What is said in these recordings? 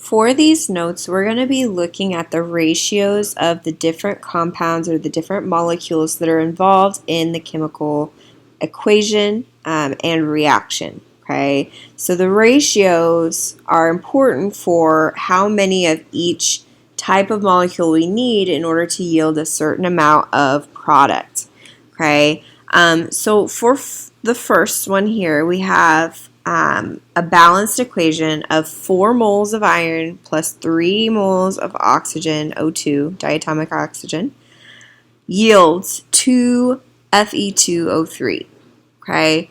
For these notes, we're going to be looking at the ratios of the different compounds or the different molecules that are involved in the chemical equation and reaction. Okay, so the ratios are important for how many of each type of molecule we need in order to yield a certain amount of product. Okay, so for the first one here, we have a balanced equation of 4 moles of iron plus 3 moles of oxygen, O2, diatomic oxygen, yields 2 Fe2O3, okay,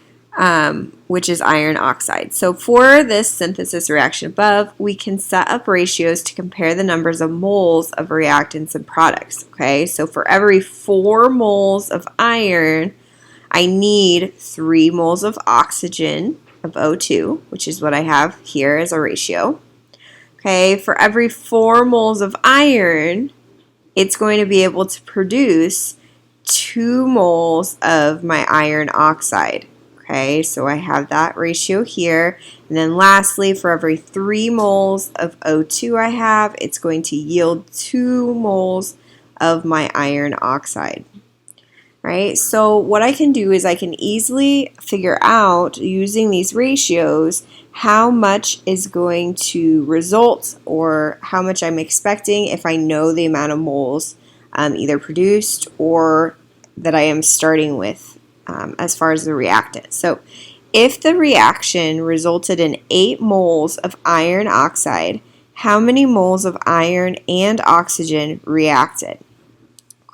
which is iron oxide. So for this synthesis reaction above, we can set up ratios to compare the numbers of moles of reactants and products, okay? So for every 4 moles of iron, I need 3 moles of oxygen, of O2, which is what I have here as a ratio. Okay, for every 4 moles of iron, it's going to be able to produce 2 moles of my iron oxide. Okay, so I have that ratio here. And then lastly, for every 3 moles of O2 I have, it's going to yield 2 moles of my iron oxide. Right? So what I can do is I can easily figure out, using these ratios, how much is going to result or how much I'm expecting if I know the amount of moles either produced or that I am starting with as far as the reactant. So if the reaction resulted in 8 moles of iron oxide, how many moles of iron and oxygen reacted?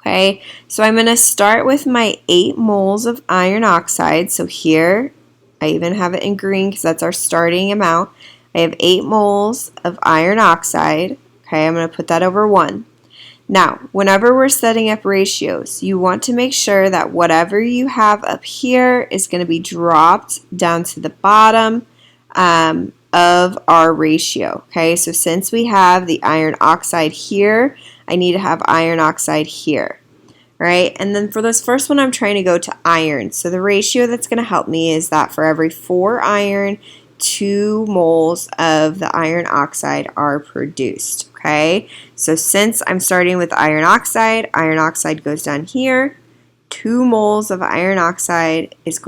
Okay, so I'm going to start with my 8 moles of iron oxide. So here, I even have it in green because that's our starting amount. I have 8 moles of iron oxide. Okay, I'm going to put that over 1. Now, whenever we're setting up ratios, you want to make sure that whatever you have up here is going to be dropped down to the bottom of our ratio. Okay, so since we have the iron oxide here, I need to have iron oxide here. Right, and then for this first one, I'm trying to go to iron. So the ratio that's going to help me is that for every 4 iron, 2 moles of the iron oxide are produced. Okay, so since I'm starting with iron oxide goes down here. 2 moles of iron oxide is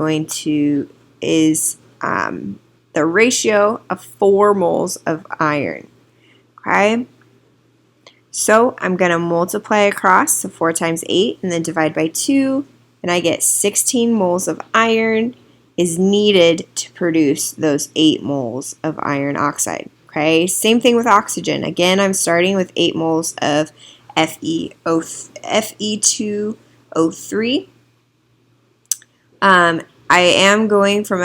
the ratio of 4 moles of iron. Okay. So I'm going to multiply across, so 4 times 8, and then divide by 2, and I get 16 moles of iron is needed to produce those 8 moles of iron oxide. Okay, same thing with oxygen. Again, I'm starting with 8 moles of Fe2O3. I am going from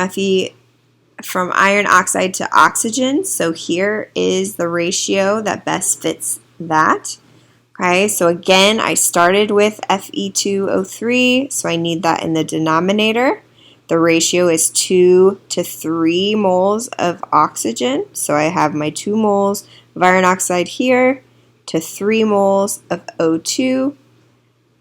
iron oxide to oxygen, so here is the ratio that best fits that. Okay, so again, I started with Fe2O3, so I need that in the denominator. The ratio is 2 to 3 moles of oxygen, so I have my 2 moles of iron oxide here to 3 moles of O2.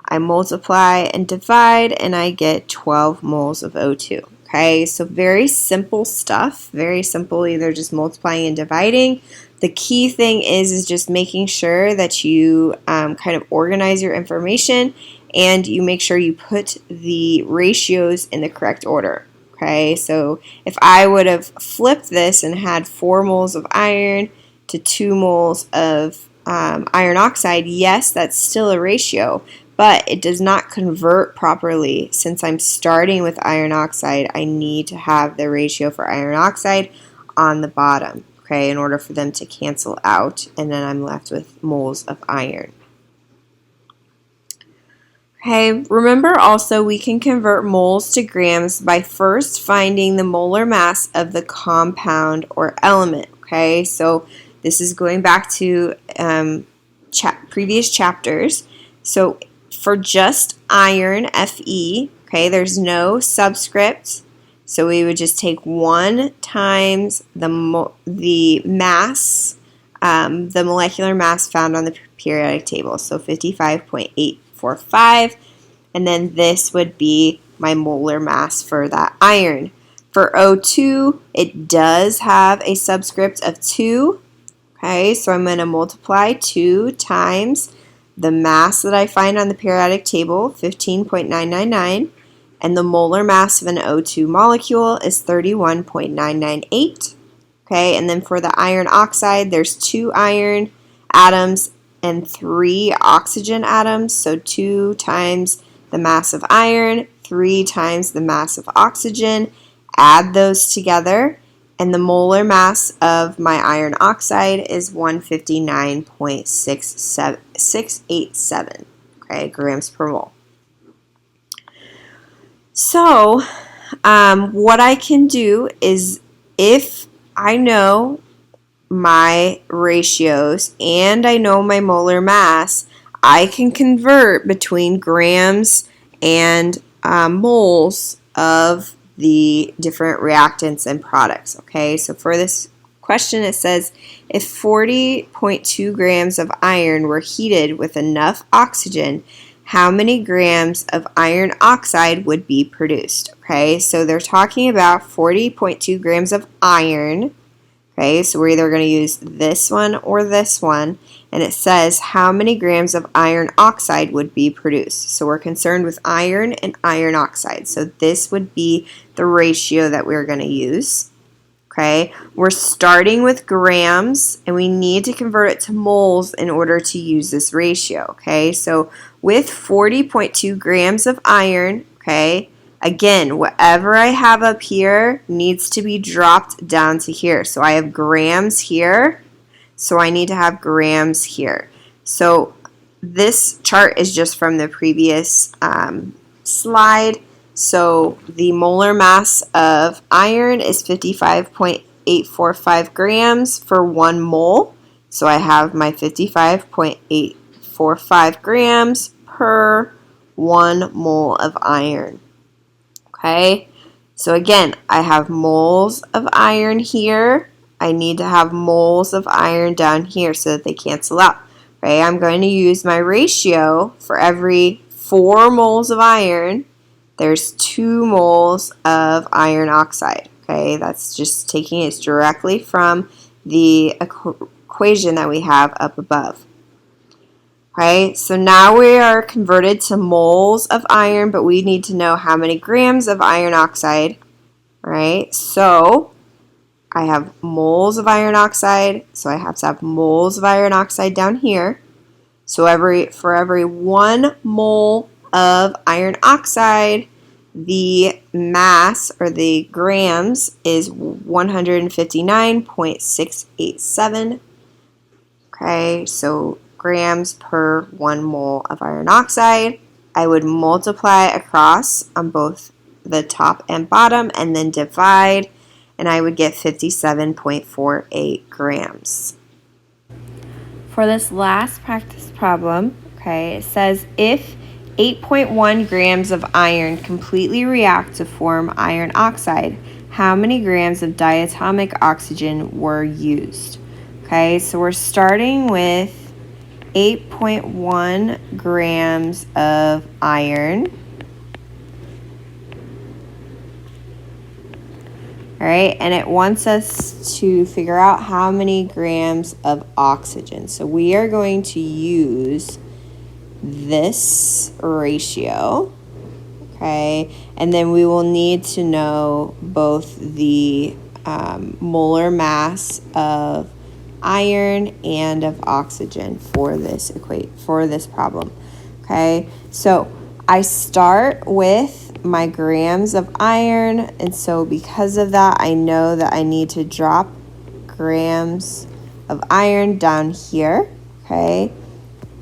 I multiply and divide, and I get 12 moles of O2. Okay, so very simple stuff, very simple, either just multiplying and dividing. The key thing is just making sure that you kind of organize your information and you make sure you put the ratios in the correct order. Okay, so if I would have flipped this and had 4 moles of iron to 2 moles of iron oxide, yes, that's still a ratio, but it does not convert properly. Since I'm starting with iron oxide, I need to have the ratio for iron oxide on the bottom, okay, in order for them to cancel out, and then I'm left with moles of iron. Okay, remember also we can convert moles to grams by first finding the molar mass of the compound or element. Okay, so this is going back to previous chapters. So for just iron, Fe, okay, there's no subscript, so we would just take 1 times the mass, the molecular mass found on the periodic table, so 55.845, and then this would be my molar mass for that iron. For O2, it does have a subscript of 2, Okay, so I'm going to multiply 2 times the mass that I find on the periodic table, 15.999, and the molar mass of an O2 molecule is 31.998. Okay, and then for the iron oxide, there's 2 iron atoms and 3 oxygen atoms, so 2 times the mass of iron, 3 times the mass of oxygen. Add those together, and the molar mass of my iron oxide is 159.687, okay, grams per mole. So what I can do is, if I know my ratios and I know my molar mass, I can convert between grams and moles of the different reactants and products. Okay, so for this question it says, if 40.2 grams of iron were heated with enough oxygen, how many grams of iron oxide would be produced? Okay, so they're talking about 40.2 grams of iron. Okay, so we're either going to use this one or this one, and it says how many grams of iron oxide would be produced. So we're concerned with iron and iron oxide. So this would be the ratio that we're going to use. Okay, we're starting with grams, and we need to convert it to moles in order to use this ratio. Okay, so with 40.2 grams of iron, okay, again, whatever I have up here needs to be dropped down to here. So I have grams here, so I need to have grams here. So this chart is just from the previous slide. So the molar mass of iron is 55.845 grams for 1 mole. So I have my 55.845 grams per 1 mole of iron. Okay, so again, I have moles of iron here. I need to have moles of iron down here so that they cancel out. Okay, I'm going to use my ratio for every 4 moles of iron. There's 2 moles of iron oxide. Okay, that's just taking it directly from the equation that we have up above. Okay, so now we are converted to moles of iron, but we need to know how many grams of iron oxide. Right, so I have moles of iron oxide, so I have to have moles of iron oxide down here. So for every 1 mole of iron oxide, the mass, or the grams, is 159.687. Okay, so grams per 1 mole of iron oxide. I would multiply across on both the top and bottom and then divide, and I would get 57.48 grams. For this last practice problem, okay, it says if 8.1 grams of iron completely react to form iron oxide, how many grams of diatomic oxygen were used? Okay, so we're starting with 8.1 grams of iron. All right, and it wants us to figure out how many grams of oxygen. So we are going to use this ratio, okay, and then we will need to know both the molar mass of iron and of oxygen for this problem. Okay, so I start with my grams of iron, and so because of that, I know that I need to drop grams of iron down here. Okay,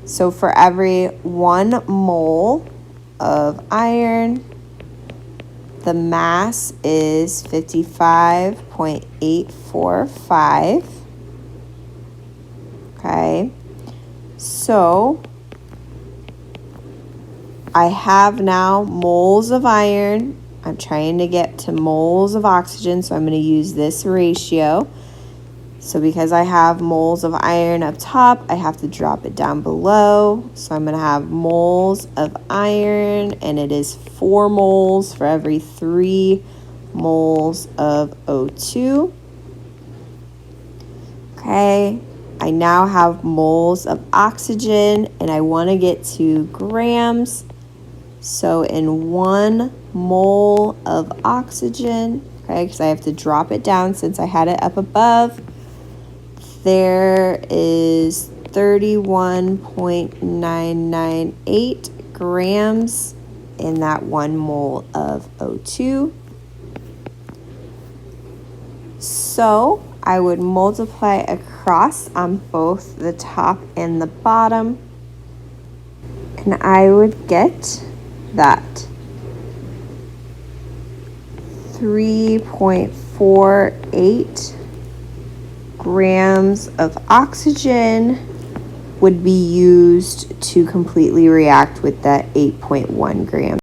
so for every 1 mole of iron, the mass is 55.845. Okay, so I have now moles of iron. I'm trying to get to moles of oxygen, so I'm going to use this ratio. So because I have moles of iron up top, I have to drop it down below. So I'm going to have moles of iron, and it is 4 moles for every 3 moles of O2. Okay, I now have moles of oxygen, and I want to get to grams. So in 1 mole of oxygen, okay, because I have to drop it down since I had it up above, there is 31.998 grams in that 1 mole of O2. So I would multiply across on both the top and the bottom, and I would get that 3.48 grams of oxygen would be used to completely react with that 8.1 grams.